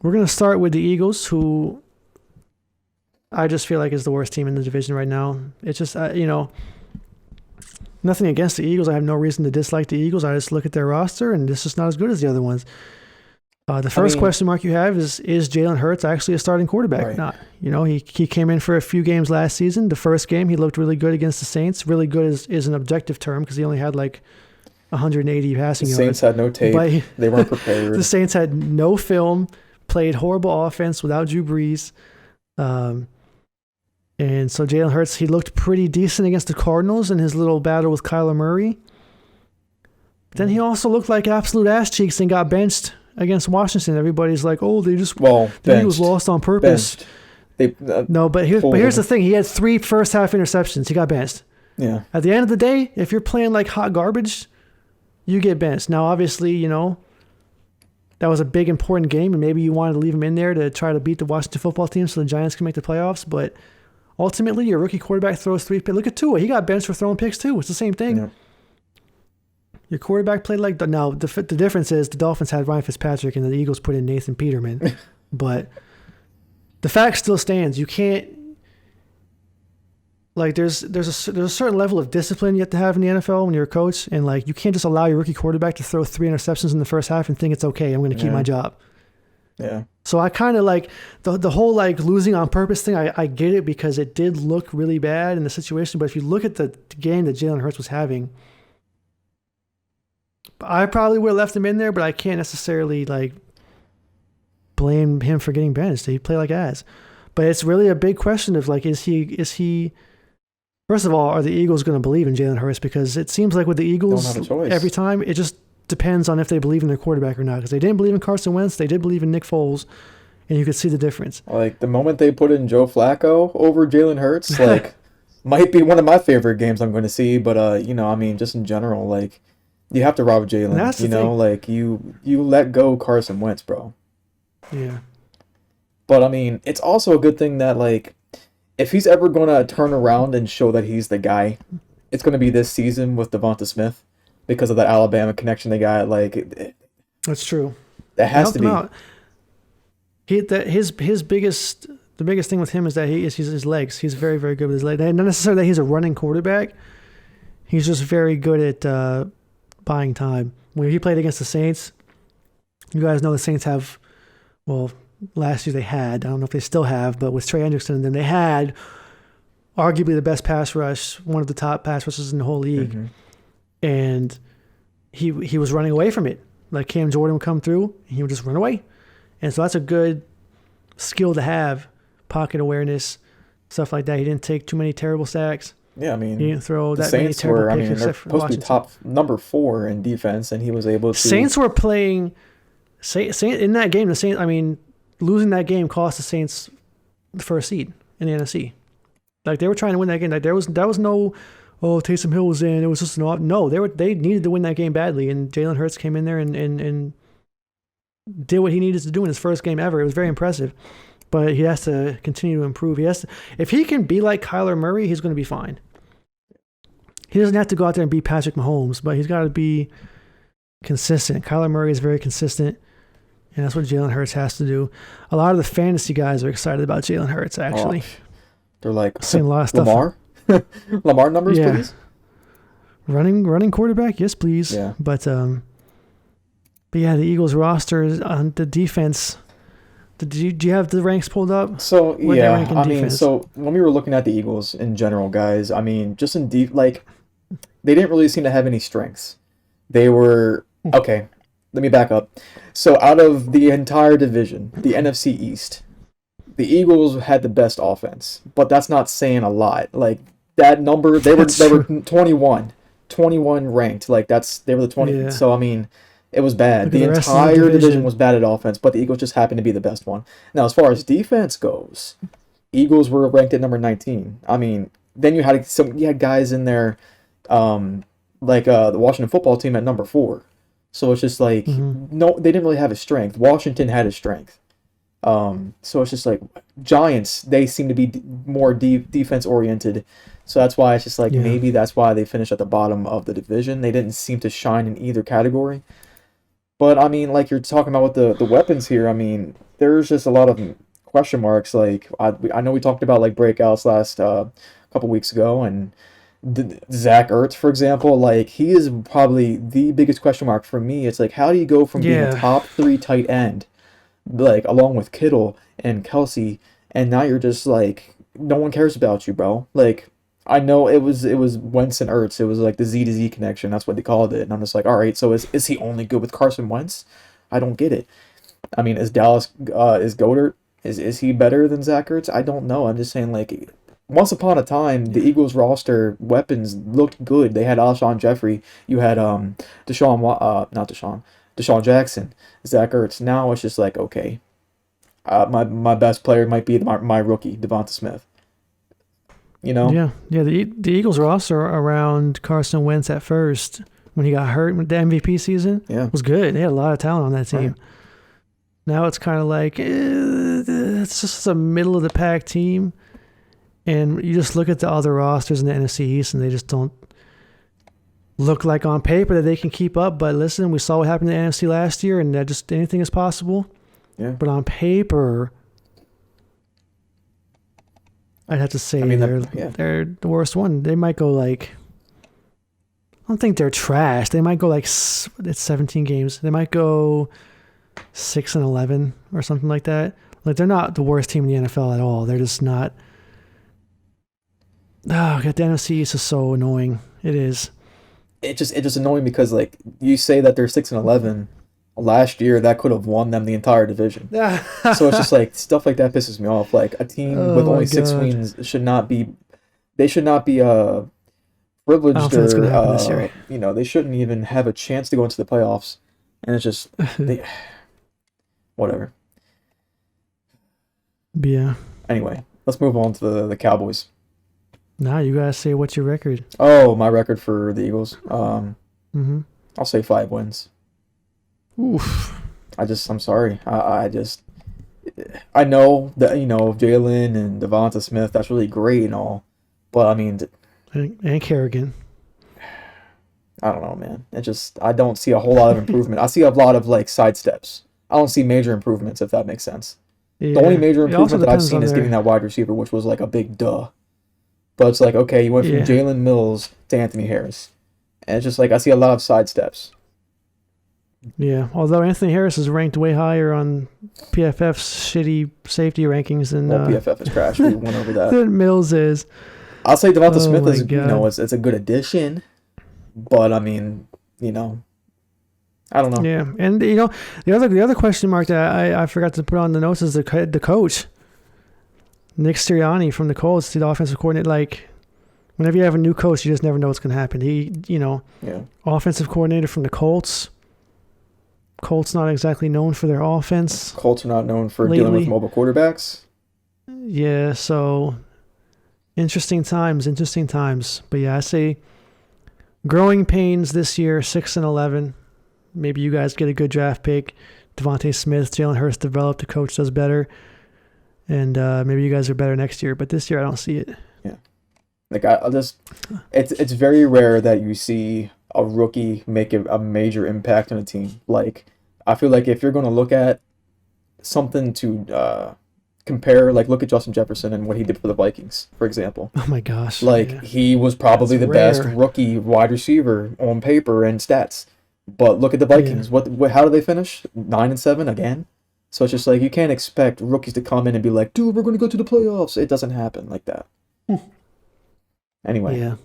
We're going to start with the Eagles, who I just feel like is the worst team in the division right now. It's just, nothing against the Eagles. I have no reason to dislike the Eagles. I just look at their roster, and it's just not as good as the other ones. The first question mark you have is Jalen Hurts actually a starting quarterback or not? He came in for a few games last season. The first game, he looked really good against the Saints. Really good is an objective term because he only had like 180 passing yards. The Saints had no tape. They weren't prepared. The Saints had no film, played horrible offense without Drew Brees. And so Jalen Hurts, he looked pretty decent against the Cardinals in his little battle with Kyler Murray. Then he also looked like absolute ass cheeks and got benched against Washington. Everybody's like, oh, the Eagles lost on purpose. But here's the thing. He had 3 first-half interceptions. He got benched. Yeah. At the end of the day, if you're playing like hot garbage, you get benched. Now, obviously, that was a big, important game, and maybe you wanted to leave him in there to try to beat the Washington football team so the Giants can make the playoffs, but ultimately, your rookie quarterback throws 3 picks. Look at Tua. He got benched for throwing picks, too. It's the same thing. Yeah. Your quarterback played like now. The difference is the Dolphins had Ryan Fitzpatrick and the Eagles put in Nathan Peterman, but the fact still stands. You can't there's a certain level of discipline you have to have in the NFL when you're a coach, and you can't just allow your rookie quarterback to throw 3 interceptions in the first half and think it's okay. I'm going to keep my job. Yeah. So I kind of like the whole losing on purpose thing. I get it because it did look really bad in the situation, but if you look at the game that Jalen Hurts was having. I probably would have left him in there, but I can't necessarily blame him for getting benched. He played like ass. But it's really a big question of is he first of all, are the Eagles going to believe in Jalen Hurts? Because it seems like with the Eagles, every time it just depends on if they believe in their quarterback or not. Because they didn't believe in Carson Wentz, they did believe in Nick Foles, and you could see the difference. The moment they put in Joe Flacco over Jalen Hurts, might be one of my favorite games I'm going to see. But just in general, you have to rob Jalen. You let go Carson Wentz, bro. Yeah. But it's also a good thing that if he's ever gonna turn around and show that he's the guy, it's gonna be this season with Devonta Smith because of that Alabama connection they got. That's true. That has to be. The biggest thing with him is that he's his legs. He's very, very good with his legs. Not necessarily that he's a running quarterback. He's just very good at buying time. When he played against the Saints, you guys know the Saints have, last year they had, I don't know if they still have, but with Trey Hendrickson and them, they had arguably the best pass rush, one of the top pass rushes in the whole league. Mm-hmm. And he was running away from it. Cam Jordan would come through, and he would just run away. And so that's a good skill to have, pocket awareness, stuff like that. He didn't take too many terrible sacks. Yeah, he didn't throw that many terrible picks. They're supposed to be top number 4 in defense, and he was able to. Saints were playing. In that game, the Saints. Losing that game cost the Saints the first seed in the NFC. They were trying to win that game. That was no, Taysom Hill was in. It was just no. They needed to win that game badly, and Jalen Hurts came in there and did what he needed to do in his first game ever. It was very impressive. But he has to continue to improve. If he can be like Kyler Murray, he's going to be fine. He doesn't have to go out there and beat Patrick Mahomes, but he's got to be consistent. Kyler Murray is very consistent, and that's what Jalen Hurts has to do. A lot of the fantasy guys are excited about Jalen Hurts, actually. They're like, saying a lot of stuff. Lamar? Lamar numbers, please? Running quarterback? Yes, please. Yeah. But the Eagles roster on the defense. Do you have the ranks pulled up? So, so when we were looking at the Eagles in general, guys, just in deep, they didn't really seem to have any strengths. They were, okay, let me back up. So out of the entire division, the NFC East, the Eagles had the best offense, but that's not saying a lot. That number, they were 21 ranked. They were the 20. Yeah. So, it was bad. The entire division was bad at offense, but the Eagles just happened to be the best one. Now, as far as defense goes, Eagles were ranked at number 19. Then you had guys in there, the Washington football team at number 4. So it's just no, they didn't really have a strength. Washington had a strength. So it's just Giants, they seem to be more defense oriented. So that's why it's just maybe that's why they finished at the bottom of the division. They didn't seem to shine in either category. But, you're talking about with the weapons here, there's just a lot of question marks. Like I know we talked about like breakouts last couple weeks ago, and Zach Ertz, for example, like he is probably the biggest question mark for me. It's like, how do you go from being a Yeah. top 3 tight end, like along with Kittle and Kelsey, and now you're just like no one cares about you, bro. Like I know it was Wentz and Ertz. It was like the Z to Z connection. That's what they called it. And I'm just like, all right, so is he only good with Carson Wentz? I don't get it. I mean, is Goddard is he better than Zach Ertz? I don't know. I'm just saying like once upon a time the Eagles roster weapons looked good. They had Alshon Jeffrey. You had not Deshaun Jackson, Zach Ertz. Now it's just like okay, my best player might be my rookie Devonta Smith. You know? Yeah. Yeah. The Eagles roster around Carson Wentz at first, when he got hurt, the MVP season, Yeah. was good. They had a lot of talent on that team. Right. Now it's kind of like it's just a middle of the pack team, and you just look at the other rosters in the NFC East, and they just don't look like on paper that they can keep up. But listen, we saw what happened in the NFC last year, and that just anything is possible. Yeah. But on paper, I'd have to say they're the worst one. They might go like, I don't think they're trash. They might go like, it's 17 games. They might go 6-11 or something like that. Like they're not the worst team in the NFL at all. They're just not. Oh God, the NFC East is so annoying. It is. It's just annoying because like you say that they're 6-11. Last year that could have won them the entire division. So it's just like stuff like that pisses me off. Like a team with only 6 wins should not be. They should not be privileged I don't think that's gonna happen this year. They shouldn't even have a chance to go into the playoffs. And it's just whatever. Yeah. Anyway, let's move on to the Cowboys. Now you gotta say what's your record. Oh, my record for the Eagles. Mm-hmm. I'll say 5 wins. Oof. I'm sorry. I know that Jalen and Devonta Smith. That's really great and all, but I mean, And Kerrigan. I don't know, man. I don't see a whole lot of improvement. I see a lot of like sidesteps. I don't see major improvements, if that makes sense. Yeah. The only major It also improvement that I've depends seen on is getting that wide receiver, which was like a big duh. But it's like, okay, you went from Jalen Mills to Anthony Harris, and it's just like I see a lot of sidesteps. Yeah, although Anthony Harris is ranked way higher on PFF's shitty safety rankings than PFF is trash. We went over that. than Mills is. I'll say Devonta Smith is God. it's a good addition, but I mean I don't know. Yeah, and the other question mark that I forgot to put on the notes is the coach, Nick Sirianni from the Colts, the offensive coordinator. Like, whenever you have a new coach, you just never know what's going to happen. He, offensive coordinator from the Colts. Colts not exactly known for their offense. Colts are not known for dealing with mobile quarterbacks. Yeah, so interesting times. But yeah, I say growing pains this year, 6-11. Maybe you guys get a good draft pick. Devontae Smith, Jalen Hurts developed. The coach does better. And maybe you guys are better next year. But this year, I don't see it. Yeah. Like, it's very rare that you see a rookie make a major impact on a team. Like, I feel like if you're going to look at something to compare, like, look at Justin Jefferson and what he did for the Vikings, for example. Oh, my gosh. Like, he was probably the best rookie wide receiver on paper and stats. But look at the Vikings. Yeah. How did they finish? 9-7 again? So it's just like, you can't expect rookies to come in and be like, dude, we're going to go to the playoffs. It doesn't happen like that. Anyway. Yeah.